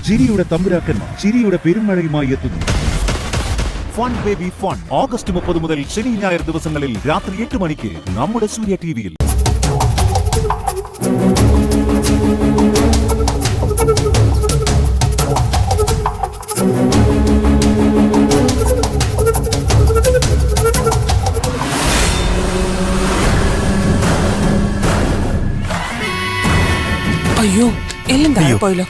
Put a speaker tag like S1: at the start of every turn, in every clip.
S1: ചിരിയുടെ തമ്പുരാക്കന്മാർ ചിരിയുടെ പെരുമഴയുമായി എത്തുന്നു. ഫൺ ബേബി ഫൺ ഓഗസ്റ്റ് 30 മുതൽ ശനി ഞായർ ദിവസങ്ങളിൽ രാത്രി 8 മണിക്ക് നമ്മുടെ സൂര്യ ടിവിയിൽ.
S2: അയ്യോ എല്ലാം താഴെ പോയല്ലോ.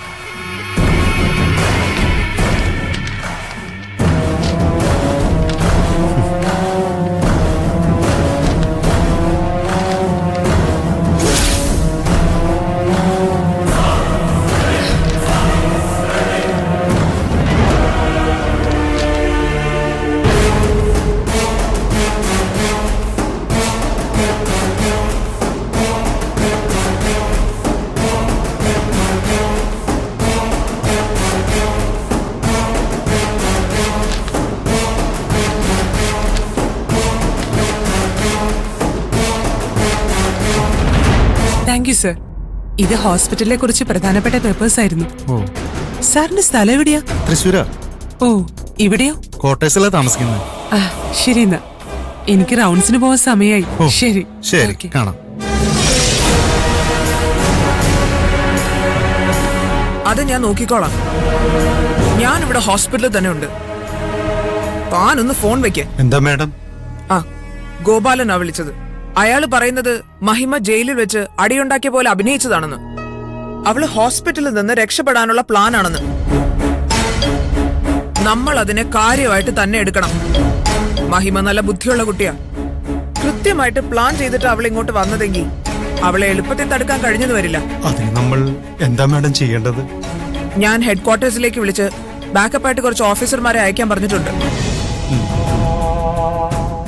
S2: Thank you sir. ഇത് ഹോസ്പിറ്റലിനെ കുറിച്ച് പ്രധാനപ്പെട്ട പേപ്പേഴ്സ് ആയിരുന്നു. സാറിന്റെ സ്ഥലം എവിടെയാ?
S3: തൃശ്ശൂരാ.
S2: ഓ, ഇവിടെയോ?
S3: കോട്ടേഴ്സിലാ താമസിക്കുന്നത്.
S2: ശരി എന്നാ, എനിക്ക് റൗണ്ട്സിന് പോവാൻ സമയമായി. ശരി
S3: ശരി, കാണാം.
S4: അത് ഞാൻ നോക്കിക്കോളാം. ഞാൻ ഇവിടെ ഹോസ്പിറ്റലിൽ തന്നെ ഉണ്ട്. താനൊന്ന് ഫോൺ വെക്ക്.
S3: എന്താ മാഡം?
S4: ഗോപാലനാ വിളിച്ചത്. അയാള് പറയുന്നത് മഹിമ ജയിലിൽ വെച്ച് അടിയുണ്ടാക്കിയ പോലെ അഭിനയിച്ചതാണെന്ന്. അവള് ഹോസ്പിറ്റലിൽ നിന്ന് രക്ഷപ്പെടാനുള്ള പ്ലാൻ ആണെന്ന്. നമ്മൾ അതിനെ കാര്യമായിട്ട് തന്നെ എടുക്കണം. മഹിമ നല്ല ബുദ്ധിയുള്ള കുട്ടിയാ. കൃത്യമായിട്ട് പ്ലാൻ ചെയ്തിട്ട് അവൾ ഇങ്ങോട്ട് വന്നതെങ്കിൽ അവളെ എളുപ്പത്തിൽ തടുക്കാൻ കഴിഞ്ഞെന്ന് വരില്ല.
S3: അതിന് നമ്മൾ എന്താ മാഡം ചെയ്യേണ്ടത്?
S4: ഞാൻ ഹെഡ് ക്വാർട്ടേഴ്സിലേക്ക് വിളിച്ച് ബാക്കപ്പായിട്ട് കുറച്ച് ഓഫീസർമാരെ അയക്കാൻ പറഞ്ഞിട്ടുണ്ട്.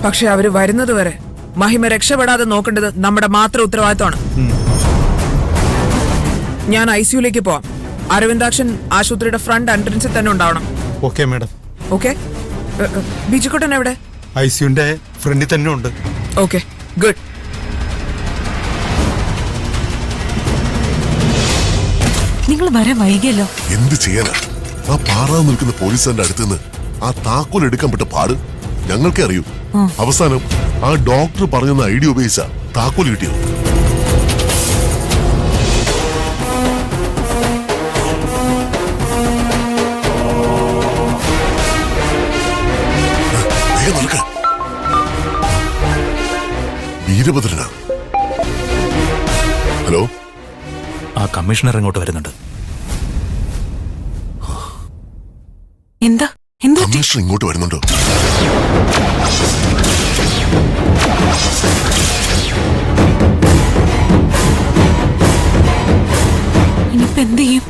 S4: പക്ഷെ അവര് വരുന്നത് വരെ മഹിമ രക്ഷപ്പെടാതെ നോക്കേണ്ടത് നമ്മുടെ മാത്രം ഉത്തരവാദിത്തമാണ്. ഞാൻ ICUലേക്ക് പോവാം. അരവിന്ദാക്ഷൻ ആശുപത്രിയുടെ ഫ്രണ്ട് എൻട്രൻസിൽ തന്നെ ഉണ്ടാവണം.
S3: Okay madam.
S4: ഓക്കെ. ബിജുക്കുട്ടൻ എവിടെ?
S3: ICUന്റെ ഫ്രണ്ടിൽ തന്നെ ഉണ്ട്.
S4: Okay, good.
S2: നിങ്ങൾ വരാൻ വൈകിയല്ലോ.
S5: എന്ത് ചെയ്യാനാ? ആ പാറാ നിൽക്കുന്ന പോലീസുകാരുടെ അടുത്തുനിന്ന് ആ താക്കോൽ എടുക്കാൻ പെട്ട പാട് ഞങ്ങൾക്കേ അറിയൂ. അവസാനം ആ ഡോക്ടർ പറഞ്ഞ ഐഡിയ ഉപയോഗിച്ച താക്കോൽ കിട്ടിയത്. വീരഭദ്രനാ. ഹലോ,
S6: ആ കമ്മീഷണർ ഇങ്ങോട്ട് വരുന്നുണ്ട്.
S2: എന്താ എന്താ?
S5: കമ്മീഷണർ ഇങ്ങോട്ട് വരുന്നുണ്ടോ?
S2: ഇനിയിപ്പോ എന്ത് ചെയ്യും?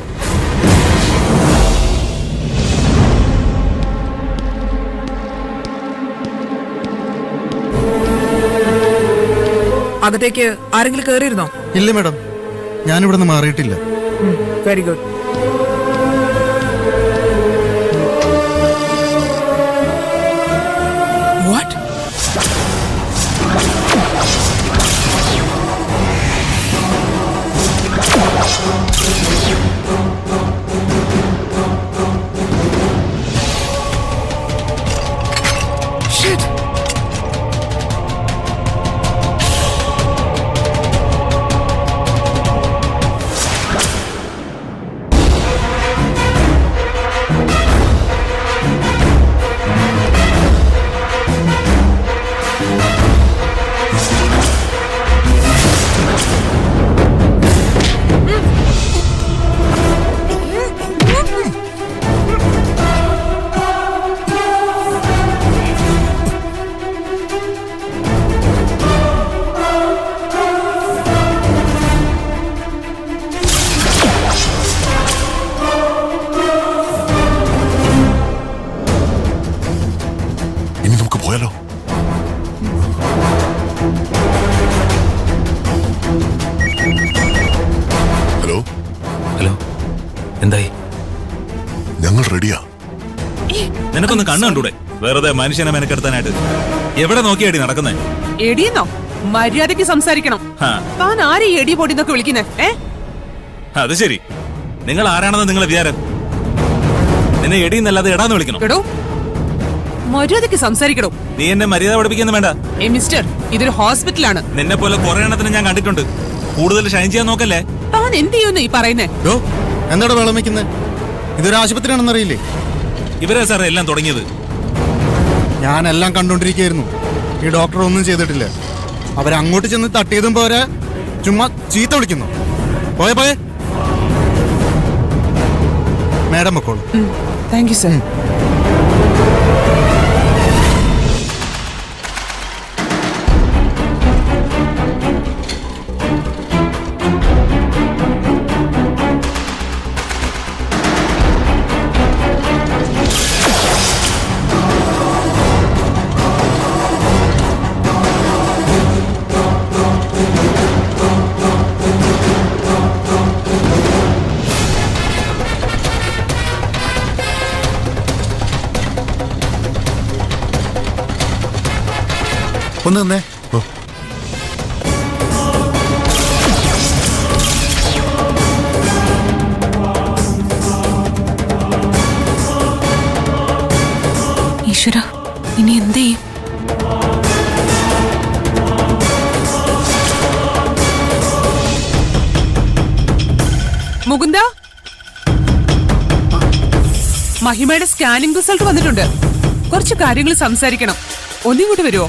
S4: അകത്തേക്ക് ആരെങ്കിലും കയറിയിരുന്നോ?
S3: ഇല്ല മാഡം, ഞാനിവിടെ നിന്ന് മാറിയിട്ടില്ല.
S4: Very good. വാട്ട്? Shit.
S5: പോയാലോ? ഹലോ
S6: ഹലോ, എന്തായി?
S5: ഞങ്ങൾ റെഡിയാ.
S6: നിനക്കൊന്ന് കണ്ണു കണ്ടൂടെ? വെറുതെ മനുഷ്യനെ മെനക്കെടുത്താനായിട്ട് എവിടെ നോക്കിയാടി നടക്കുന്നേ?
S2: എടിയെന്നോ? മര്യാദയ്ക്ക് സംസാരിക്കണം. താൻ ആരെ എടി പൊടിന്നൊക്കെ വിളിക്കുന്നേ?
S6: അത് ശരി, നിങ്ങൾ ആരാണെന്ന് നിങ്ങളെ വിചാരം? നിന്നെ എടിയെന്നല്ലാതെ എടാന്ന് വിളിക്കണം.
S2: എടോ മര്യാദയ്ക്ക് സംസാരിക്കണോ?
S6: നീ എന്നെ മര്യാദ പഠിപ്പിക്കുന്നു വേണ്ട.
S2: മിസ്റ്റർ, ഇതൊരു ഹോസ്പിറ്റലാണ്.
S6: നിന്നെ പോലെ കുറെ എണ്ണത്തിന് ഞാൻ കണ്ടിട്ടുണ്ട്. കൂടുതൽ ഷൈൻ ചെയ്യാൻ നോക്കല്ലേ.
S2: താൻ എന്ത് ചെയ്യുന്നു ഈ പറയുന്നേ?
S3: ഡോ എന്താടാ വെള്ളം വെക്കുന്നത്? ഇതൊരു ആശുപത്രിയാണെന്നറിയില്ലേ?
S6: ഇവരെ സാറേ എല്ലാം തുടങ്ങിയത്.
S3: ഞാനെല്ലാം കണ്ടോണ്ടിരിക്കുകയായിരുന്നു. ഈ ഡോക്ടർ ഒന്നും ചെയ്തിട്ടില്ല. അവരങ്ങോട്ട് ചെന്ന് തട്ടിയതും പോരാ, ചുമ്മാ ചീത്ത വിളിക്കുന്നു. പോയെ പോയെ മാഡം വെക്കോളൂ.
S2: Thank you sir.
S3: ഒന്ന് തന്നെ.
S7: ഈശ്വര, ഇനി എന്ത് ചെയ്യും?
S2: മുകുന്ദ, മഹിമയുടെ സ്കാനിംഗ് റിസൾട്ട് വന്നിട്ടുണ്ട്. കുറച്ച് കാര്യങ്ങൾ സംസാരിക്കണം. ഒന്നിങ്ങോട്ട് വരുമോ?